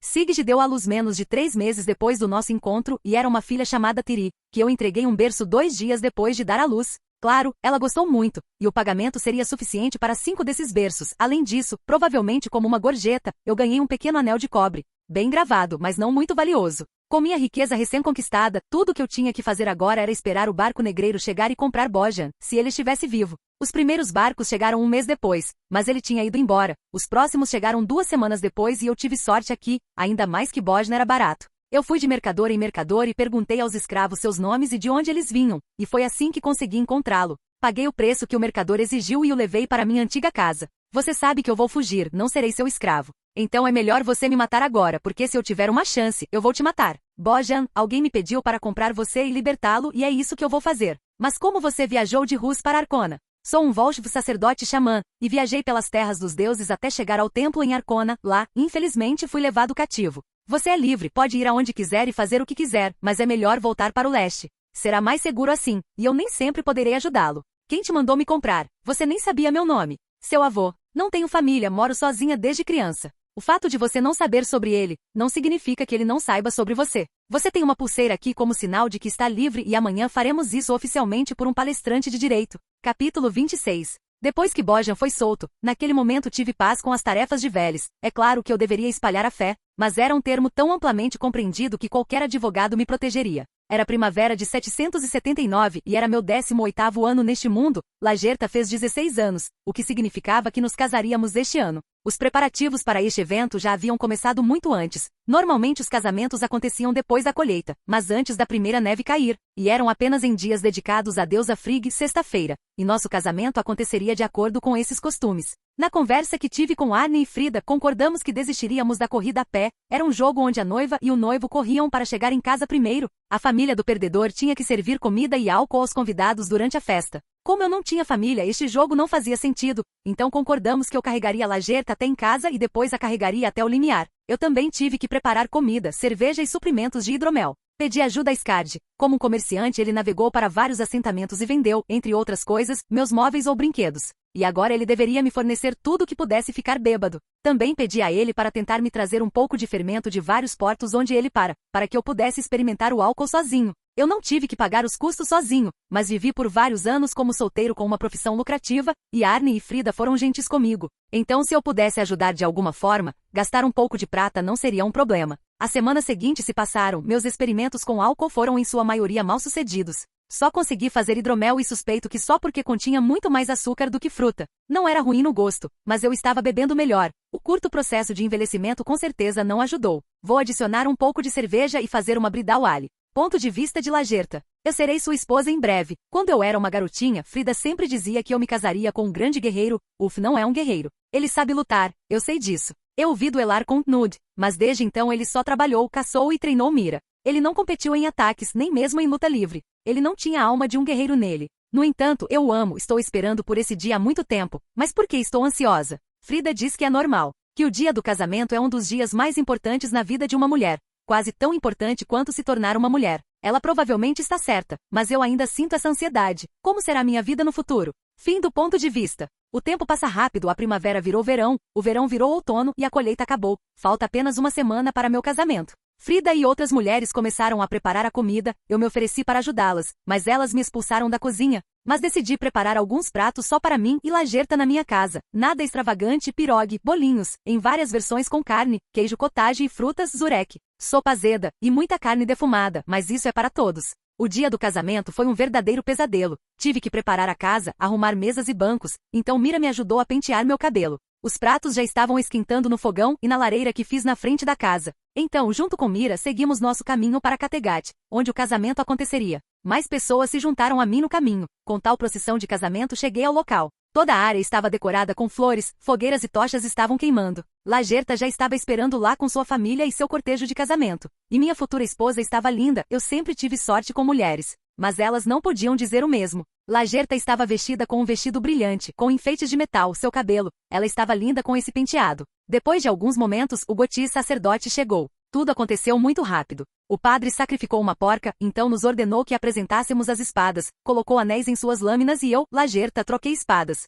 Sigrid deu à luz menos de 3 meses depois do nosso encontro e era uma filha chamada Tiri, que eu entreguei um berço 2 dias depois de dar à luz. Claro, ela gostou muito, e o pagamento seria suficiente para 5 desses berços. Além disso, provavelmente como uma gorjeta, eu ganhei um pequeno anel de cobre. Bem gravado, mas não muito valioso. Com minha riqueza recém-conquistada, tudo o que eu tinha que fazer agora era esperar o barco negreiro chegar e comprar Bojan, se ele estivesse vivo. Os primeiros barcos chegaram 1 mês depois, mas ele tinha ido embora. Os próximos chegaram 2 semanas depois e eu tive sorte aqui, ainda mais que Bojan era barato. Eu fui de mercador em mercador e perguntei aos escravos seus nomes e de onde eles vinham, e foi assim que consegui encontrá-lo. Paguei o preço que o mercador exigiu e o levei para minha antiga casa. Você sabe que eu vou fugir, não serei seu escravo. Então é melhor você me matar agora, porque se eu tiver uma chance, eu vou te matar. Bojan, alguém me pediu para comprar você e libertá-lo e é isso que eu vou fazer. Mas como você viajou de Rus para Arkona? Sou um Volshv sacerdote xamã, e viajei pelas terras dos deuses até chegar ao templo em Arkona. Lá, infelizmente, fui levado cativo. Você é livre, pode ir aonde quiser e fazer o que quiser, mas é melhor voltar para o leste. Será mais seguro assim, e eu nem sempre poderei ajudá-lo. Quem te mandou me comprar? Você nem sabia meu nome. Seu avô. Não tenho família, moro sozinha desde criança. O fato de você não saber sobre ele, não significa que ele não saiba sobre você. Você tem uma pulseira aqui como sinal de que está livre e amanhã faremos isso oficialmente por um palestrante de direito. Capítulo 26. Depois que Bojan foi solto, naquele momento tive paz com as tarefas de Veles. É claro que eu deveria espalhar a fé, mas era um termo tão amplamente compreendido que qualquer advogado me protegeria. Era primavera de 779 e era meu 18º ano neste mundo. Lagerta fez 16 anos, o que significava que nos casaríamos este ano. Os preparativos para este evento já haviam começado muito antes. Normalmente os casamentos aconteciam depois da colheita, mas antes da primeira neve cair, e eram apenas em dias dedicados à deusa Frigg, sexta-feira, e nosso casamento aconteceria de acordo com esses costumes. Na conversa que tive com Arne e Frida, concordamos que desistiríamos da corrida a pé. Era um jogo onde a noiva e o noivo corriam para chegar em casa primeiro. A família do perdedor tinha que servir comida e álcool aos convidados durante a festa. Como eu não tinha família, este jogo não fazia sentido, então concordamos que eu carregaria a Lagerta até em casa e depois a carregaria até o limiar. Eu também tive que preparar comida, cerveja e suprimentos de hidromel. Pedi ajuda a Skard. Como um comerciante, ele navegou para vários assentamentos e vendeu, entre outras coisas, meus móveis ou brinquedos. E agora ele deveria me fornecer tudo que pudesse ficar bêbado. Também pedi a ele para tentar me trazer um pouco de fermento de vários portos onde ele para que eu pudesse experimentar o álcool sozinho. Eu não tive que pagar os custos sozinho, mas vivi por vários anos como solteiro com uma profissão lucrativa, e Arne e Frida foram gentis comigo. Então se eu pudesse ajudar de alguma forma, gastar um pouco de prata não seria um problema. As semanas seguintes se passaram, meus experimentos com álcool foram em sua maioria mal sucedidos. Só consegui fazer hidromel e suspeito que só porque continha muito mais açúcar do que fruta. Não era ruim no gosto, mas eu estava bebendo melhor. O curto processo de envelhecimento com certeza não ajudou. Vou adicionar um pouco de cerveja e fazer uma bridal ali. Ponto de vista de Lagerta. Eu serei sua esposa em breve. Quando eu era uma garotinha, Frida sempre dizia que eu me casaria com um grande guerreiro. Uf, não é um guerreiro. Ele sabe lutar, eu sei disso. Eu ouvi duelar com Knud, mas desde então ele só trabalhou, caçou e treinou mira. Ele não competiu em ataques, nem mesmo em luta livre. Ele não tinha a alma de um guerreiro nele. No entanto, eu o amo, estou esperando por esse dia há muito tempo. Mas por que estou ansiosa? Frida diz que é normal. Que o dia do casamento é um dos dias mais importantes na vida de uma mulher. Quase tão importante quanto se tornar uma mulher. Ela provavelmente está certa, mas eu ainda sinto essa ansiedade. Como será minha vida no futuro? Fim do ponto de vista. O tempo passa rápido, a primavera virou verão, o verão virou outono e a colheita acabou. Falta apenas uma semana para meu casamento. Frida e outras mulheres começaram a preparar a comida, eu me ofereci para ajudá-las, mas elas me expulsaram da cozinha. Mas decidi preparar alguns pratos só para mim e Lagerta na minha casa. Nada extravagante, pirogue, bolinhos, em várias versões com carne, queijo cottage e frutas zurek, sopa azeda e muita carne defumada, mas isso é para todos. O dia do casamento foi um verdadeiro pesadelo. Tive que preparar a casa, arrumar mesas e bancos, então Mira me ajudou a pentear meu cabelo. Os pratos já estavam esquentando no fogão e na lareira que fiz na frente da casa. Então, junto com Mira, seguimos nosso caminho para Kattegat, onde o casamento aconteceria. Mais pessoas se juntaram a mim no caminho. Com tal procissão de casamento, cheguei ao local. Toda a área estava decorada com flores, fogueiras e tochas estavam queimando. Lagerta já estava esperando lá com sua família e seu cortejo de casamento. E minha futura esposa estava linda, eu sempre tive sorte com mulheres. Mas elas não podiam dizer o mesmo. Lagerta estava vestida com um vestido brilhante, com enfeites de metal, seu cabelo. Ela estava linda com esse penteado. Depois de alguns momentos, o Gotti sacerdote chegou. Tudo aconteceu muito rápido. O padre sacrificou uma porca, então nos ordenou que apresentássemos as espadas, colocou anéis em suas lâminas e eu, Lagerta, troquei espadas.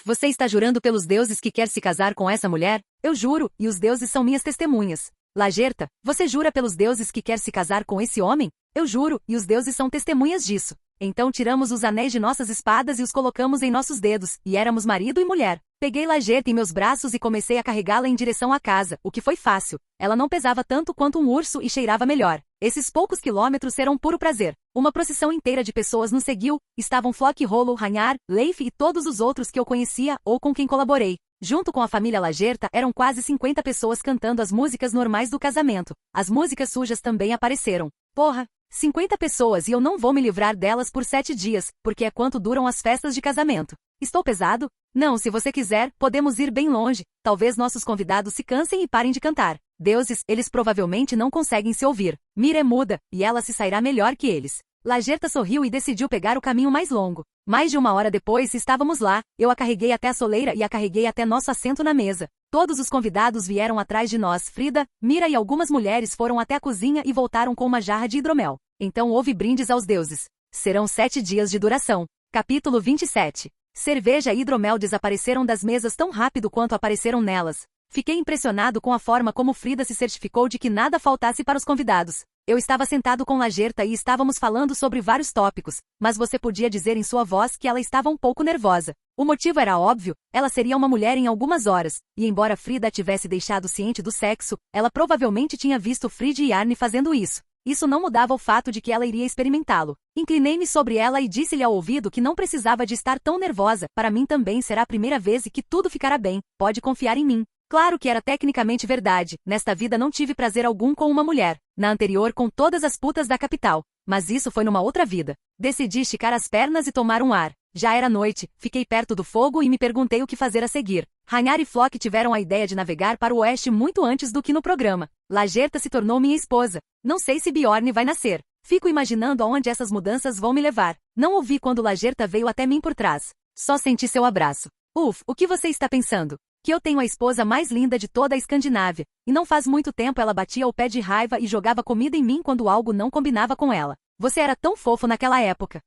Você está jurando pelos deuses que quer se casar com essa mulher? Eu juro, e os deuses são minhas testemunhas. Lagerta, você jura pelos deuses que quer se casar com esse homem? Eu juro, e os deuses são testemunhas disso. Então tiramos os anéis de nossas espadas e os colocamos em nossos dedos, e éramos marido e mulher. Peguei Lagerta em meus braços e comecei a carregá-la em direção à casa, o que foi fácil. Ela não pesava tanto quanto um urso e cheirava melhor. Esses poucos quilômetros serão puro prazer. Uma procissão inteira de pessoas nos seguiu, estavam Flock Rollo, Ragnar, Leif e todos os outros que eu conhecia ou com quem colaborei. Junto com a família Lagerta eram quase 50 pessoas cantando as músicas normais do casamento. As músicas sujas também apareceram. Porra! 50 pessoas e eu não vou me livrar delas por 7 dias, porque é quanto duram as festas de casamento. Estou pesado? Não, se você quiser, podemos ir bem longe. Talvez nossos convidados se cansem e parem de cantar. Deuses, eles provavelmente não conseguem se ouvir. Mira é muda, e ela se sairá melhor que eles. Lagerta sorriu e decidiu pegar o caminho mais longo. Mais de 1 hora depois estávamos lá, eu a carreguei até a soleira e a carreguei até nosso assento na mesa. Todos os convidados vieram atrás de nós, Frida, Mira e algumas mulheres foram até a cozinha e voltaram com uma jarra de hidromel. Então houve brindes aos deuses. Serão 7 dias de duração. Capítulo 27. Cerveja e hidromel desapareceram das mesas tão rápido quanto apareceram nelas. Fiquei impressionado com a forma como Frida se certificou de que nada faltasse para os convidados. Eu estava sentado com Lagerta e estávamos falando sobre vários tópicos, mas você podia dizer em sua voz que ela estava um pouco nervosa. O motivo era óbvio, ela seria uma mulher em algumas horas, e embora Frida a tivesse deixado ciente do sexo, ela provavelmente tinha visto Frida e Arne fazendo isso. Isso não mudava o fato de que ela iria experimentá-lo. Inclinei-me sobre ela e disse-lhe ao ouvido que não precisava de estar tão nervosa, para mim também será a primeira vez e que tudo ficará bem, pode confiar em mim. Claro que era tecnicamente verdade, nesta vida não tive prazer algum com uma mulher, na anterior com todas as putas da capital, mas isso foi numa outra vida. Decidi esticar as pernas e tomar um ar. Já era noite, fiquei perto do fogo e me perguntei o que fazer a seguir. Ragnar e Flock tiveram a ideia de navegar para o oeste muito antes do que no programa. Lagerta se tornou minha esposa. Não sei se Bjorn vai nascer. Fico imaginando aonde essas mudanças vão me levar. Não ouvi quando Lagerta veio até mim por trás. Só senti seu abraço. O que você está pensando? Que eu tenho a esposa mais linda de toda a Escandinávia, e não faz muito tempo ela batia o pé de raiva e jogava comida em mim quando algo não combinava com ela. Você era tão fofo naquela época.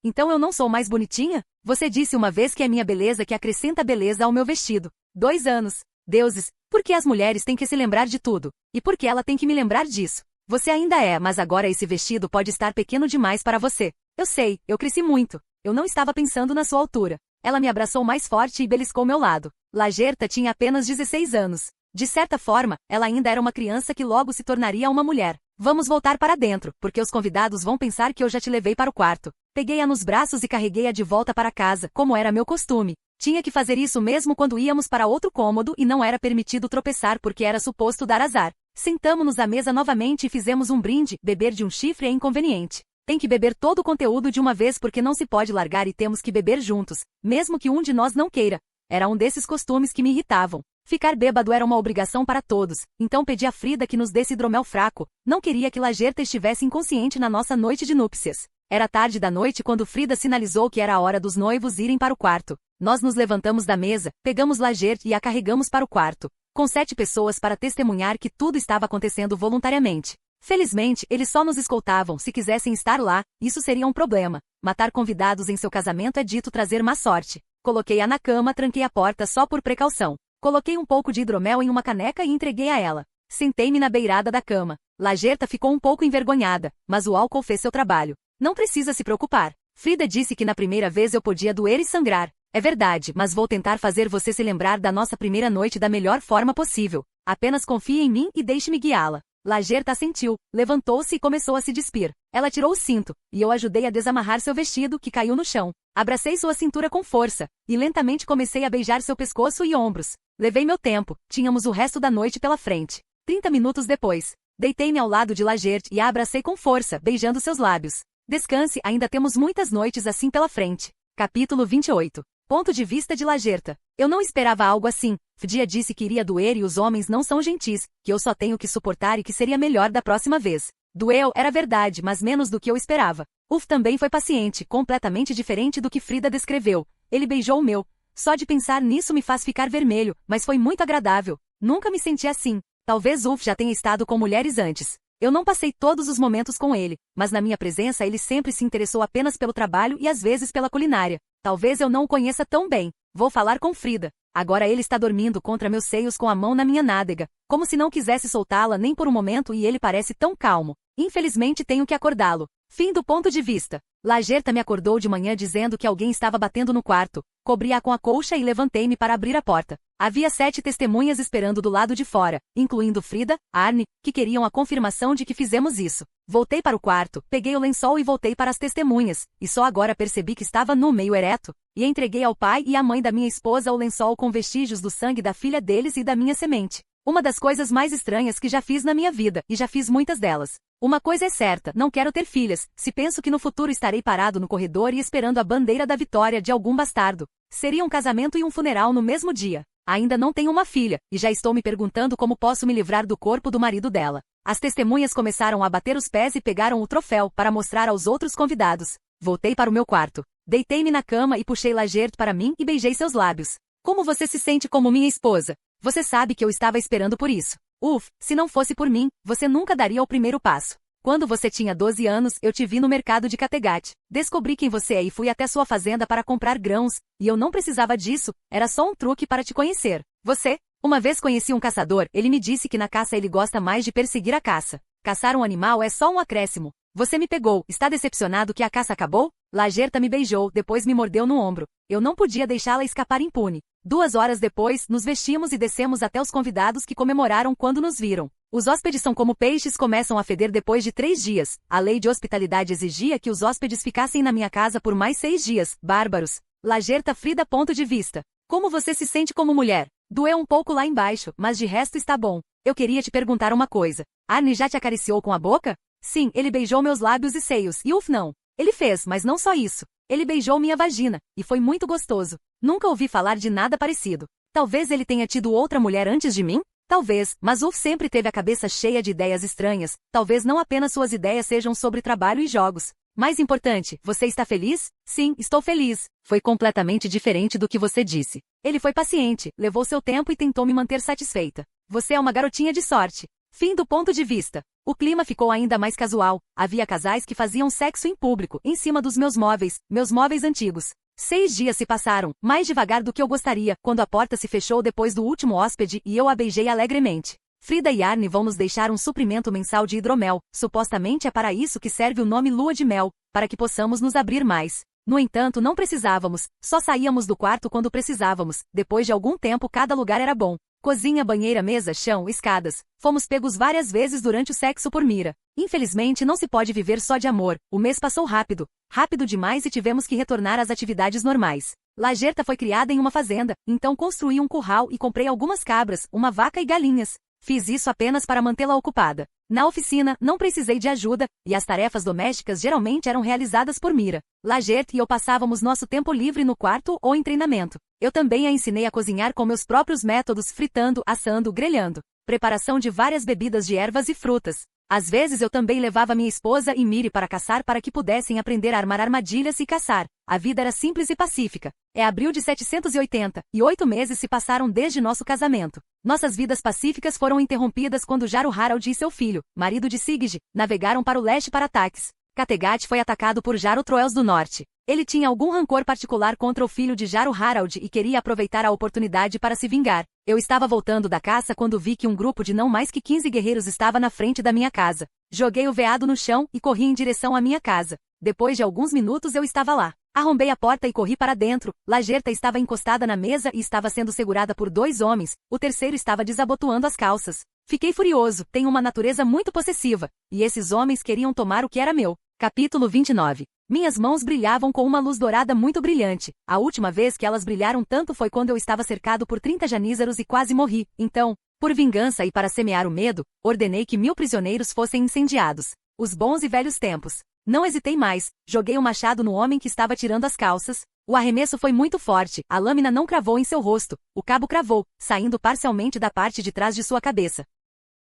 Então eu não sou mais bonitinha? Você disse uma vez que é minha beleza que acrescenta beleza ao meu vestido. 2 anos. Deuses, por que as mulheres têm que se lembrar de tudo? E por que ela tem que me lembrar disso? Você ainda é, mas agora esse vestido pode estar pequeno demais para você. Eu sei, eu cresci muito. Eu não estava pensando na sua altura. Ela me abraçou mais forte e beliscou meu lado. Lagerta tinha apenas 16 anos. De certa forma, ela ainda era uma criança que logo se tornaria uma mulher. Vamos voltar para dentro, porque os convidados vão pensar que eu já te levei para o quarto. Peguei-a nos braços e carreguei-a de volta para casa, como era meu costume. Tinha que fazer isso mesmo quando íamos para outro cômodo e não era permitido tropeçar porque era suposto dar azar. Sentamo-nos à mesa novamente e fizemos um brinde. Beber de um chifre é inconveniente. Tem que beber todo o conteúdo de uma vez porque não se pode largar e temos que beber juntos, mesmo que um de nós não queira. Era um desses costumes que me irritavam. Ficar bêbado era uma obrigação para todos, então pedi a Frida que nos desse hidromel fraco. Não queria que Lagerta estivesse inconsciente na nossa noite de núpcias. Era tarde da noite quando Frida sinalizou que era a hora dos noivos irem para o quarto. Nós nos levantamos da mesa, pegamos Lagerta e a carregamos para o quarto, com 7 pessoas para testemunhar que tudo estava acontecendo voluntariamente. Felizmente, eles só nos escoltavam se quisessem estar lá, isso seria um problema. Matar convidados em seu casamento é dito trazer má sorte. Coloquei-a na cama, tranquei a porta só por precaução. Coloquei um pouco de hidromel em uma caneca e entreguei a ela. Sentei-me na beirada da cama. Lagerta ficou um pouco envergonhada, mas o álcool fez seu trabalho. Não precisa se preocupar. Frida disse que na primeira vez eu podia doer e sangrar. É verdade, mas vou tentar fazer você se lembrar da nossa primeira noite da melhor forma possível. Apenas confie em mim e deixe-me guiá-la. Lagerta assentiu, levantou-se e começou a se despir. Ela tirou o cinto, e eu ajudei a desamarrar seu vestido, que caiu no chão. Abracei sua cintura com força, e lentamente comecei a beijar seu pescoço e ombros. Levei meu tempo, tínhamos o resto da noite pela frente. 30 minutos depois, deitei-me ao lado de Lagerta e a abracei com força, beijando seus lábios. Descanse, ainda temos muitas noites assim pela frente. Capítulo 28. Ponto de vista de Lagerta. Eu não esperava algo assim. Frida disse que iria doer e os homens não são gentis, que eu só tenho que suportar e que seria melhor da próxima vez. Doeu, era verdade, mas menos do que eu esperava. Uf também foi paciente, completamente diferente do que Frida descreveu. Ele beijou o meu. Só de pensar nisso me faz ficar vermelho, mas foi muito agradável. Nunca me senti assim. Talvez Uf já tenha estado com mulheres antes. Eu não passei todos os momentos com ele, mas na minha presença ele sempre se interessou apenas pelo trabalho e às vezes pela culinária. Talvez eu não o conheça tão bem. Vou falar com Frida. Agora ele está dormindo contra meus seios com a mão na minha nádega, como se não quisesse soltá-la nem por um momento e ele parece tão calmo. Infelizmente tenho que acordá-lo. Fim do ponto de vista. Lagerta me acordou de manhã dizendo que alguém estava batendo no quarto. Cobri-a com a colcha e levantei-me para abrir a porta. Havia 7 testemunhas esperando do lado de fora, incluindo Frida, Arne, que queriam a confirmação de que fizemos isso. Voltei para o quarto, peguei o lençol e voltei para as testemunhas, e só agora percebi que estava nu meio ereto, e entreguei ao pai e à mãe da minha esposa o lençol com vestígios do sangue da filha deles e da minha semente. Uma das coisas mais estranhas que já fiz na minha vida, e já fiz muitas delas. Uma coisa é certa, não quero ter filhas, se penso que no futuro estarei parado no corredor e esperando a bandeira da vitória de algum bastardo. Seria um casamento e um funeral no mesmo dia. Ainda não tenho uma filha, e já estou me perguntando como posso me livrar do corpo do marido dela. As testemunhas começaram a bater os pés e pegaram o troféu para mostrar aos outros convidados. Voltei para o meu quarto. Deitei-me na cama e puxei Lagerta para mim e beijei seus lábios. Como você se sente como minha esposa? Você sabe que eu estava esperando por isso. Uf, se não fosse por mim, você nunca daria o primeiro passo. Quando você tinha 12 anos, eu te vi no mercado de Kattegat. Descobri quem você é e fui até sua fazenda para comprar grãos, e eu não precisava disso, era só um truque para te conhecer. Você? Uma vez conheci um caçador, ele me disse que na caça ele gosta mais de perseguir a caça. Caçar um animal é só um acréscimo. Você me pegou, está decepcionado que a caça acabou? Lagerta me beijou, depois me mordeu no ombro. Eu não podia deixá-la escapar impune. 2 horas depois, nos vestimos e descemos até os convidados que comemoraram quando nos viram. Os hóspedes são como peixes, começam a feder depois de 3 dias. A lei de hospitalidade exigia que os hóspedes ficassem na minha casa por mais 6 dias. Bárbaros. Lagerta Frida. Ponto de vista. Como você se sente como mulher? Doeu um pouco lá embaixo, mas de resto está bom. Eu queria te perguntar uma coisa. Arne já te acariciou com a boca? Sim, ele beijou meus lábios e seios, e uf não. Ele fez, mas não só isso. Ele beijou minha vagina, e foi muito gostoso. Nunca ouvi falar de nada parecido. Talvez ele tenha tido outra mulher antes de mim? Talvez, mas Uf sempre teve a cabeça cheia de ideias estranhas. Talvez não apenas suas ideias sejam sobre trabalho e jogos. Mais importante, você está feliz? Sim, estou feliz. Foi completamente diferente do que você disse. Ele foi paciente, levou seu tempo e tentou me manter satisfeita. Você é uma garotinha de sorte. Fim do ponto de vista. O clima ficou ainda mais casual. Havia casais que faziam sexo em público, em cima dos meus móveis antigos. 6 dias se passaram, mais devagar do que eu gostaria, quando a porta se fechou depois do último hóspede e eu a beijei alegremente. Frida e Arne vão nos deixar um suprimento mensal de hidromel. Supostamente é para isso que serve o nome lua de mel, para que possamos nos abrir mais. No entanto, não precisávamos, só saíamos do quarto quando precisávamos. Depois de algum tempo cada lugar era bom. Cozinha, banheira, mesa, chão, escadas. Fomos pegos várias vezes durante o sexo por Mira. Infelizmente não se pode viver só de amor. O mês passou rápido. Rápido demais e tivemos que retornar às atividades normais. Lagerta foi criada em uma fazenda, então construí um curral e comprei algumas cabras, uma vaca e galinhas. Fiz isso apenas para mantê-la ocupada. Na oficina, não precisei de ajuda, e as tarefas domésticas geralmente eram realizadas por Mira. Lajeert e eu passávamos nosso tempo livre no quarto ou em treinamento. Eu também a ensinei a cozinhar com meus próprios métodos, fritando, assando, grelhando. Preparação de várias bebidas de ervas e frutas. Às vezes eu também levava minha esposa e Miri para caçar para que pudessem aprender a armar armadilhas e caçar. A vida era simples e pacífica. É abril de 780, e 8 meses se passaram desde nosso casamento. Nossas vidas pacíficas foram interrompidas quando Jaru Harald e seu filho, marido de Sigrid, navegaram para o leste para ataques. Kattegat foi atacado por Jaru Troels do Norte. Ele tinha algum rancor particular contra o filho de Jaru Harald e queria aproveitar a oportunidade para se vingar. Eu estava voltando da caça quando vi que um grupo de não mais que 15 guerreiros estava na frente da minha casa. Joguei o veado no chão e corri em direção à minha casa. Depois de alguns minutos eu estava lá. Arrombei a porta e corri para dentro. Lajerta estava encostada na mesa e estava sendo segurada por 2 homens. O terceiro estava desabotoando as calças. Fiquei furioso, tenho uma natureza muito possessiva. E esses homens queriam tomar o que era meu. Capítulo 29. Minhas mãos brilhavam com uma luz dourada muito brilhante. A última vez que elas brilharam tanto foi quando eu estava cercado por 30 janízaros e quase morri. Então, por vingança e para semear o medo, ordenei que 1000 prisioneiros fossem incendiados. Os bons e velhos tempos. Não hesitei mais, joguei o machado no homem que estava tirando as calças. O arremesso foi muito forte, a lâmina não cravou em seu rosto, o cabo cravou, saindo parcialmente da parte de trás de sua cabeça.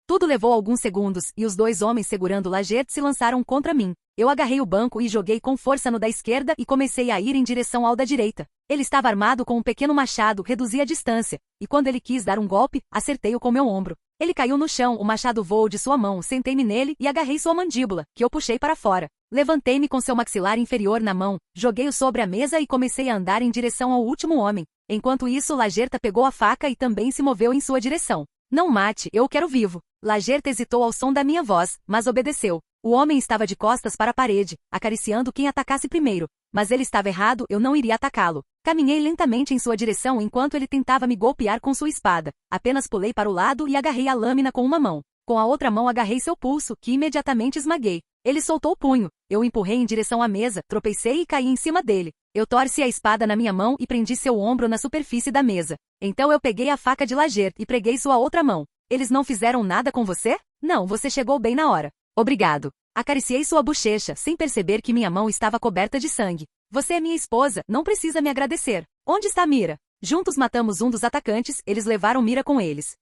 Tudo levou alguns segundos, e os 2 homens segurando Lajeert se lançaram contra mim. Eu agarrei o banco e joguei com força no da esquerda e comecei a ir em direção ao da direita. Ele estava armado com um pequeno machado, reduzi a distância, e quando ele quis dar um golpe, acertei-o com meu ombro. Ele caiu no chão, o machado voou de sua mão, sentei-me nele e agarrei sua mandíbula, que eu puxei para fora. Levantei-me com seu maxilar inferior na mão, joguei-o sobre a mesa e comecei a andar em direção ao último homem. Enquanto isso, Lajerta pegou a faca e também se moveu em sua direção. Não mate, eu o quero vivo. Lajerta hesitou ao som da minha voz, mas obedeceu. O homem estava de costas para a parede, acariciando quem atacasse primeiro. Mas ele estava errado, eu não iria atacá-lo. Caminhei lentamente em sua direção enquanto ele tentava me golpear com sua espada. Apenas pulei para o lado e agarrei a lâmina com uma mão. Com a outra mão agarrei seu pulso, que imediatamente esmaguei. Ele soltou o punho. Eu o empurrei em direção à mesa, tropecei e caí em cima dele. Eu torci a espada na minha mão e prendi seu ombro na superfície da mesa. Então eu peguei a faca de Lajeert e preguei sua outra mão. Eles não fizeram nada com você? Não, você chegou bem na hora. Obrigado. Acariciei sua bochecha, sem perceber que minha mão estava coberta de sangue. Você é minha esposa, não precisa me agradecer. Onde está Mira? Juntos matamos um dos atacantes, eles levaram Mira com eles.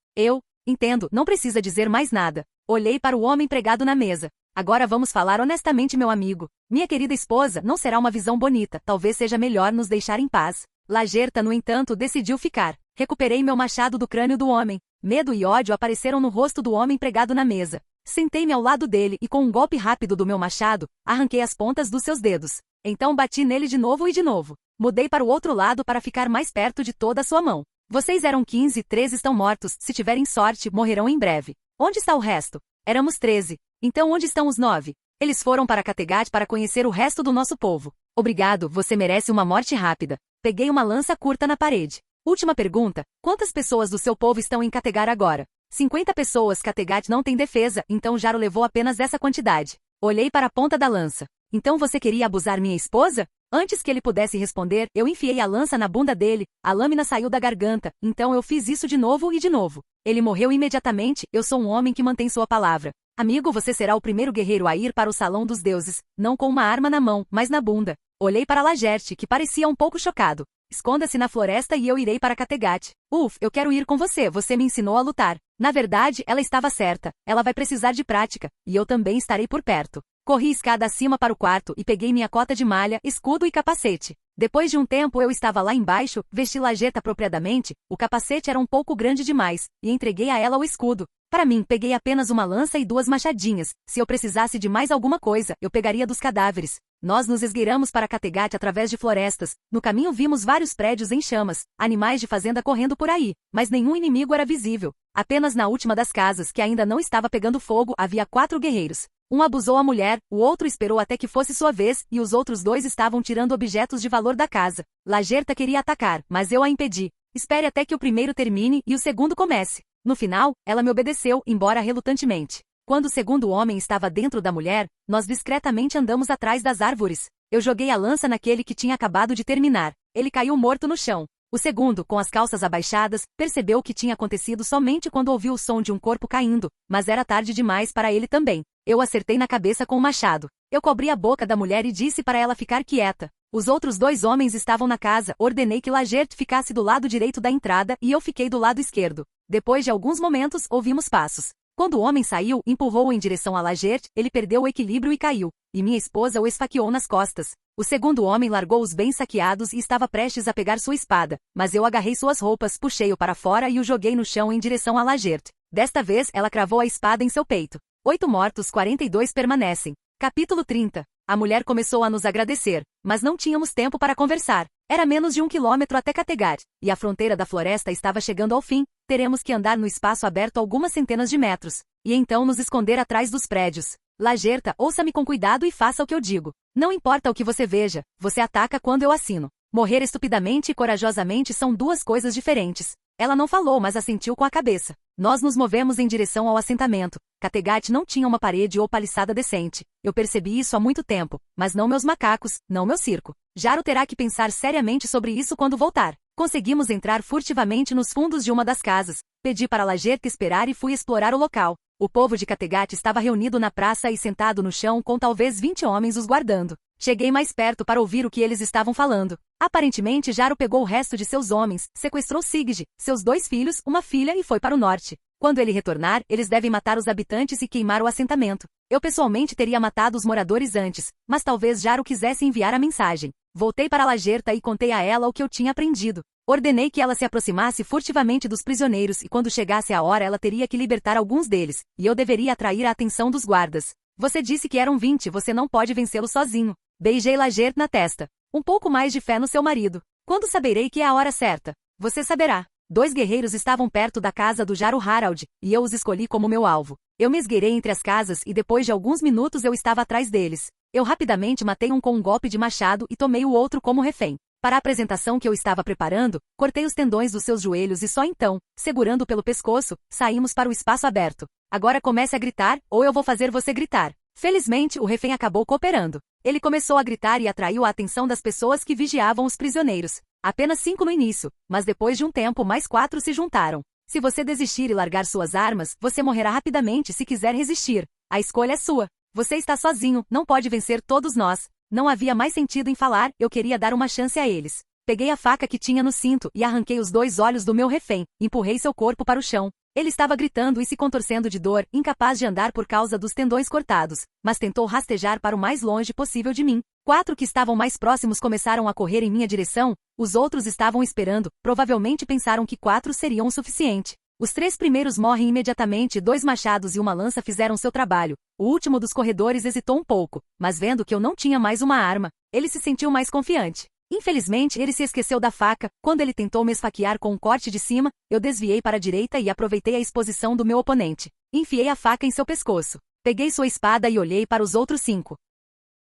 Entendo, não precisa dizer mais nada. Olhei para o homem pregado na mesa. Agora vamos falar honestamente, meu amigo. Minha querida esposa, não será uma visão bonita, talvez seja melhor nos deixar em paz. Lajerta, no entanto, decidiu ficar. Recuperei meu machado do crânio do homem. Medo e ódio apareceram no rosto do homem pregado na mesa. Sentei-me ao lado dele e com um golpe rápido do meu machado, arranquei as pontas dos seus dedos. Então bati nele de novo e de novo. Mudei para o outro lado para ficar mais perto de toda a sua mão. Vocês eram 15, 3 estão mortos, se tiverem sorte, morrerão em breve. Onde está o resto? Éramos 13. Então onde estão os 9? Eles foram para Kattegat para conhecer o resto do nosso povo. Obrigado, você merece uma morte rápida. Peguei uma lança curta na parede. Última pergunta, quantas pessoas do seu povo estão em Kattegat agora? 50 pessoas. Kattegat não tem defesa, então Jaru levou apenas essa quantidade. Olhei para a ponta da lança. Então você queria abusar minha esposa? Antes que ele pudesse responder, eu enfiei a lança na bunda dele, a lâmina saiu da garganta, então eu fiz isso de novo e de novo. Ele morreu imediatamente, eu sou um homem que mantém sua palavra. Amigo, você será o primeiro guerreiro a ir para o salão dos deuses, não com uma arma na mão, mas na bunda. Olhei para Lajeert, que parecia um pouco chocado. Esconda-se na floresta e eu irei para Kattegat. Eu quero ir com você, você me ensinou a lutar. Na verdade, ela estava certa, ela vai precisar de prática, e eu também estarei por perto. Corri escada acima para o quarto e peguei minha cota de malha, escudo e capacete. Depois de um tempo eu estava lá embaixo, vesti Lajerta apropriadamente, o capacete era um pouco grande demais, e entreguei a ela o escudo. Para mim, peguei apenas uma lança e 2 machadinhas. Se eu precisasse de mais alguma coisa, eu pegaria dos cadáveres. Nós nos esgueiramos para Kattegat através de florestas. No caminho vimos vários prédios em chamas, animais de fazenda correndo por aí, mas nenhum inimigo era visível. Apenas na última das casas, que ainda não estava pegando fogo, havia 4 guerreiros. Um abusou a mulher, o outro esperou até que fosse sua vez, e os outros 2 estavam tirando objetos de valor da casa. Lajerta queria atacar, mas eu a impedi. Espere até que o primeiro termine e o segundo comece. No final, ela me obedeceu, embora relutantemente. Quando o segundo homem estava dentro da mulher, nós discretamente andamos atrás das árvores. Eu joguei a lança naquele que tinha acabado de terminar. Ele caiu morto no chão. O segundo, com as calças abaixadas, percebeu o que tinha acontecido somente quando ouviu o som de um corpo caindo, mas era tarde demais para ele também. Eu acertei na cabeça com o machado. Eu cobri a boca da mulher e disse para ela ficar quieta. Os outros 2 homens estavam na casa, ordenei que Lajert ficasse do lado direito da entrada e eu fiquei do lado esquerdo. Depois de alguns momentos, ouvimos passos. Quando o homem saiu, empurrou-o em direção a Lajert, ele perdeu o equilíbrio e caiu, e minha esposa o esfaqueou nas costas. O segundo homem largou os bens saqueados e estava prestes a pegar sua espada, mas eu agarrei suas roupas, puxei-o para fora e o joguei no chão em direção a Lajert. Desta vez, ela cravou a espada em seu peito. 8 mortos, 42 permanecem. Capítulo 30. A mulher começou a nos agradecer, mas não tínhamos tempo para conversar. Era menos de 1 quilômetro até Kattegat, e a fronteira da floresta estava chegando ao fim, teremos que andar no espaço aberto algumas centenas de metros, e então nos esconder atrás dos prédios. Lagerta, ouça-me com cuidado e faça o que eu digo. Não importa o que você veja, você ataca quando eu assino. Morrer estupidamente e corajosamente são 2 coisas diferentes. Ela não falou, mas assentiu com a cabeça. Nós nos movemos em direção ao assentamento. Kattegat não tinha uma parede ou paliçada decente. Eu percebi isso há muito tempo, mas não meus macacos, não meu circo. Jaro terá que pensar seriamente sobre isso quando voltar. Conseguimos entrar furtivamente nos fundos de uma das casas. Pedi para Lajert esperar e fui explorar o local. O povo de Kattegat estava reunido na praça e sentado no chão com talvez 20 homens os guardando. Cheguei mais perto para ouvir o que eles estavam falando. Aparentemente Jaro pegou o resto de seus homens, sequestrou Sigge, seus 2 filhos, uma filha e foi para o norte. Quando ele retornar, eles devem matar os habitantes e queimar o assentamento. Eu pessoalmente teria matado os moradores antes, mas talvez Jaro quisesse enviar a mensagem. Voltei para Lagerta e contei a ela o que eu tinha aprendido. Ordenei que ela se aproximasse furtivamente dos prisioneiros e quando chegasse a hora ela teria que libertar alguns deles, e eu deveria atrair a atenção dos guardas. Você disse que eram 20, você não pode vencê-lo sozinho. Beijei Lajert na testa. Um pouco mais de fé no seu marido. Quando saberei que é a hora certa? Você saberá. 2 guerreiros estavam perto da casa do Jaro Harald, e eu os escolhi como meu alvo. Eu me esgueirei entre as casas e depois de alguns minutos eu estava atrás deles. Eu rapidamente matei um com um golpe de machado e tomei o outro como refém. Para a apresentação que eu estava preparando, cortei os tendões dos seus joelhos e só então, segurando pelo pescoço, saímos para o espaço aberto. Agora comece a gritar, ou eu vou fazer você gritar. Felizmente, o refém acabou cooperando. Ele começou a gritar e atraiu a atenção das pessoas que vigiavam os prisioneiros. Apenas 5 no início, mas depois de um tempo mais 4 se juntaram. Se você desistir e largar suas armas, você morrerá rapidamente se quiser resistir. A escolha é sua. Você está sozinho, não pode vencer todos nós. Não havia mais sentido em falar, eu queria dar uma chance a eles. Peguei a faca que tinha no cinto e arranquei os 2 olhos do meu refém, empurrei seu corpo para o chão. Ele estava gritando e se contorcendo de dor, incapaz de andar por causa dos tendões cortados, mas tentou rastejar para o mais longe possível de mim. 4 que estavam mais próximos começaram a correr em minha direção, os outros estavam esperando, provavelmente pensaram que 4 seriam o suficiente. Os 3 primeiros morrem imediatamente, 2 machados e uma lança fizeram seu trabalho. O último dos corredores hesitou um pouco, mas vendo que eu não tinha mais uma arma, ele se sentiu mais confiante. Infelizmente, ele se esqueceu da faca. Quando ele tentou me esfaquear com um corte de cima, eu desviei para a direita e aproveitei a exposição do meu oponente. Enfiei a faca em seu pescoço. Peguei sua espada e olhei para os outros 5.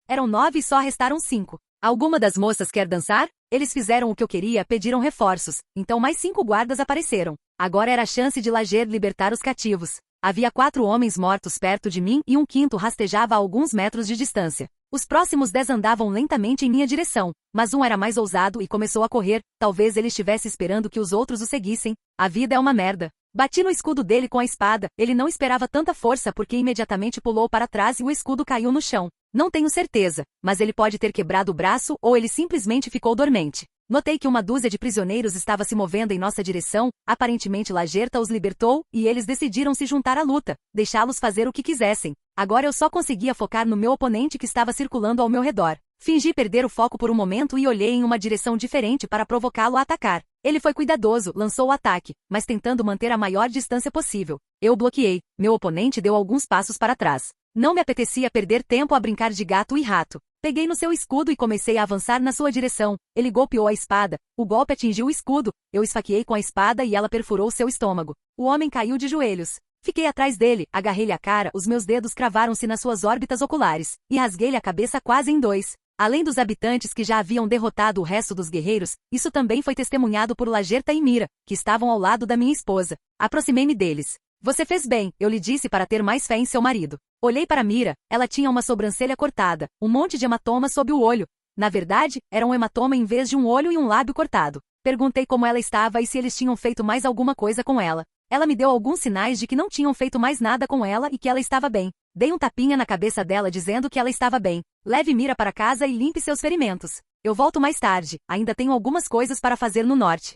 Eram 9 e só restaram 5. Alguma das moças quer dançar? Eles fizeram o que eu queria, pediram reforços. Então mais 5 guardas apareceram. Agora era a chance de Lajert libertar os cativos. Havia 4 homens mortos perto de mim e um quinto rastejava a alguns metros de distância. Os próximos 10 andavam lentamente em minha direção, mas um era mais ousado e começou a correr, talvez ele estivesse esperando que os outros o seguissem. A vida é uma merda. Bati no escudo dele com a espada, ele não esperava tanta força porque imediatamente pulou para trás e o escudo caiu no chão. Não tenho certeza, mas ele pode ter quebrado o braço ou ele simplesmente ficou dormente. Notei que uma dúzia de prisioneiros estava se movendo em nossa direção, aparentemente Lagerta os libertou, e eles decidiram se juntar à luta, deixá-los fazer o que quisessem. Agora eu só conseguia focar no meu oponente que estava circulando ao meu redor. Fingi perder o foco por um momento e olhei em uma direção diferente para provocá-lo a atacar. Ele foi cuidadoso, lançou o ataque, mas tentando manter a maior distância possível. Eu bloqueei, meu oponente deu alguns passos para trás. Não me apetecia perder tempo a brincar de gato e rato. Peguei no seu escudo e comecei a avançar na sua direção. Ele golpeou a espada. O golpe atingiu o escudo. Eu esfaqueei com a espada e ela perfurou seu estômago. O homem caiu de joelhos. Fiquei atrás dele, agarrei-lhe a cara, os meus dedos cravaram-se nas suas órbitas oculares, e rasguei-lhe a cabeça quase em 2. Além dos habitantes que já haviam derrotado o resto dos guerreiros, isso também foi testemunhado por Lagerta e Mira, que estavam ao lado da minha esposa. Aproximei-me deles. Você fez bem, eu lhe disse para ter mais fé em seu marido. Olhei para Mira, ela tinha uma sobrancelha cortada, um monte de hematoma sob o olho. Na verdade, era um hematoma em vez de um olho e um lábio cortado. Perguntei como ela estava e se eles tinham feito mais alguma coisa com ela. Ela me deu alguns sinais de que não tinham feito mais nada com ela e que ela estava bem. Dei um tapinha na cabeça dela dizendo que ela estava bem. Leve Mira para casa e limpe seus ferimentos. Eu volto mais tarde, ainda tenho algumas coisas para fazer no norte.